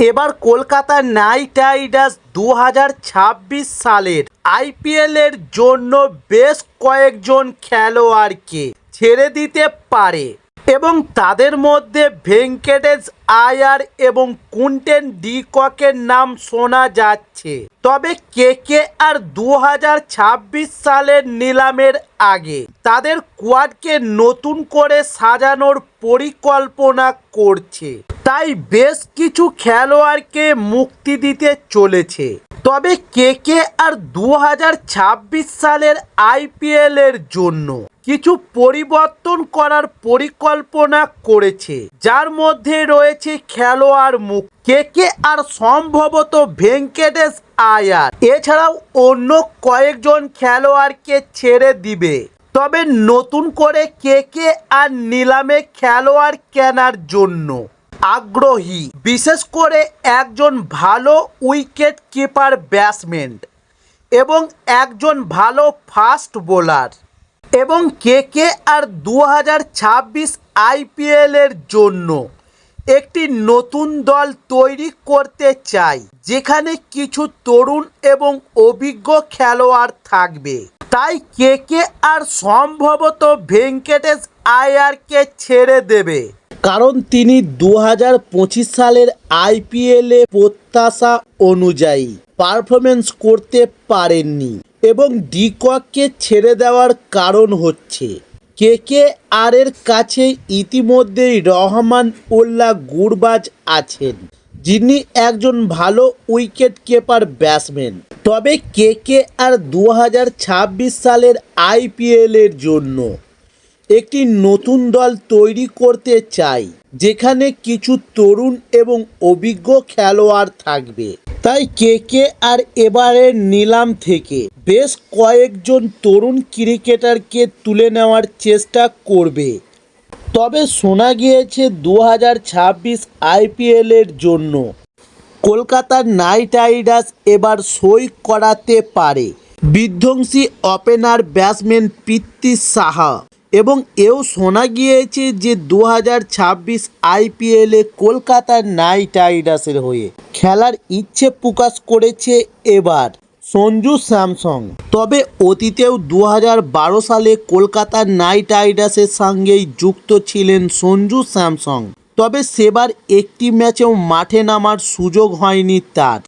এবার Kolkata night Riders 2026 সালের IPL এর জন্য বেশ কয়েকজন খেলোয়াড়কে ছেড়ে দিতে পারে এবং তাদের মধ্যে ভেঙ্কটেশ আয়ার এবং কুইন্টন ডি ককের নাম শোনা যাচ্ছে। তবে কেকেআর 2026 সালের নিলামের আগে তাদের স্কোয়াডকে নতুন করে সাজানোর পরিকল্পনা করছে, তাই বেশ কিছু খেলোয়াড়কে মুক্তি দিতে চলেছে। তবে কেকেআর 2026 সালের আইপিএল এর জন্য কিছু পরিবর্তন করার পরিকল্পনা করেছে, যার মধ্যে রয়েছে খেলোয়াড় মুক্তি। কেকেআর সম্ভবত ভেঙ্কটেশ আয়ার এছাড়াও অন্য কয়েকজন খেলোয়াড়কে ছেড়ে দিবে। তবে নতুন করে কেকেআর নিলামে খেলোয়াড় কেনার জন্য আগ্রহী, বিশেষ করে একজন ভালো উইকেট কিপার ব্যাটসম্যান এবং একজন ভালো ফাস্ট বোলার। এবং কেকেআর 2026 আইপিএল এর জন্য একটি নতুন দল তৈরি করতে চায়, যেখানে কিছু তরুণ এবং অভিজ্ঞ খেলোয়াড় থাকবে। তাই কেকেআর সম্ভবত ভেঙ্কটেশ আয়ারকে ছেড়ে দেবে, কারণ তিনি 2025 সালের আইপিএলে প্রত্যাশা অনুযায়ী পারফরমেন্স করতে পারেননি। এবং ডি কককে ছেড়ে দেওয়ার কারণ হচ্ছে কেকেআর এর কাছে ইতিমধ্যেই রহমান উল্লাহ গুরবাজ আছেন, যিনি একজন ভালো উইকেট কিপার ব্যাটসম্যান। তবে কেকেআর 2026 সালের আইপিএল এর জন্য একটি নতুন দল তৈরি করতে চাই, যেখানে কিছু তরুণ এবং অভিজ্ঞ খেলোয়াড় থাকবে। তাই কেকেআর এবারের নিলাম থেকে বেশ কয়েকজন তরুণ ক্রিকেটারকে তুলে নেওয়ার চেষ্টা করবে। তবে শোনা গিয়েছে 2026 আইপিএল এর জন্য কলকাতা নাইট রাইডার্স এবার সই করাতে পারে বিধ্বংসী ওপেনার ব্যাটসম্যান পৃথ্বী সাহা। এবং এও শোনা গিয়েছে যে 2026 আইপিএলে কলকাতা নাইট রাইডার্সের হয়ে খেলার ইচ্ছে প্রকাশ করেছে এবার সঞ্জু স্যামসন। তবে অতীতেও 2012 সালে কলকাতা নাইট রাইডার্সের সঙ্গেই যুক্ত ছিলেন সঞ্জু স্যামসন। তবে সেবার একটি ম্যাচেও মাঠে নামার সুযোগ হয়নি তার।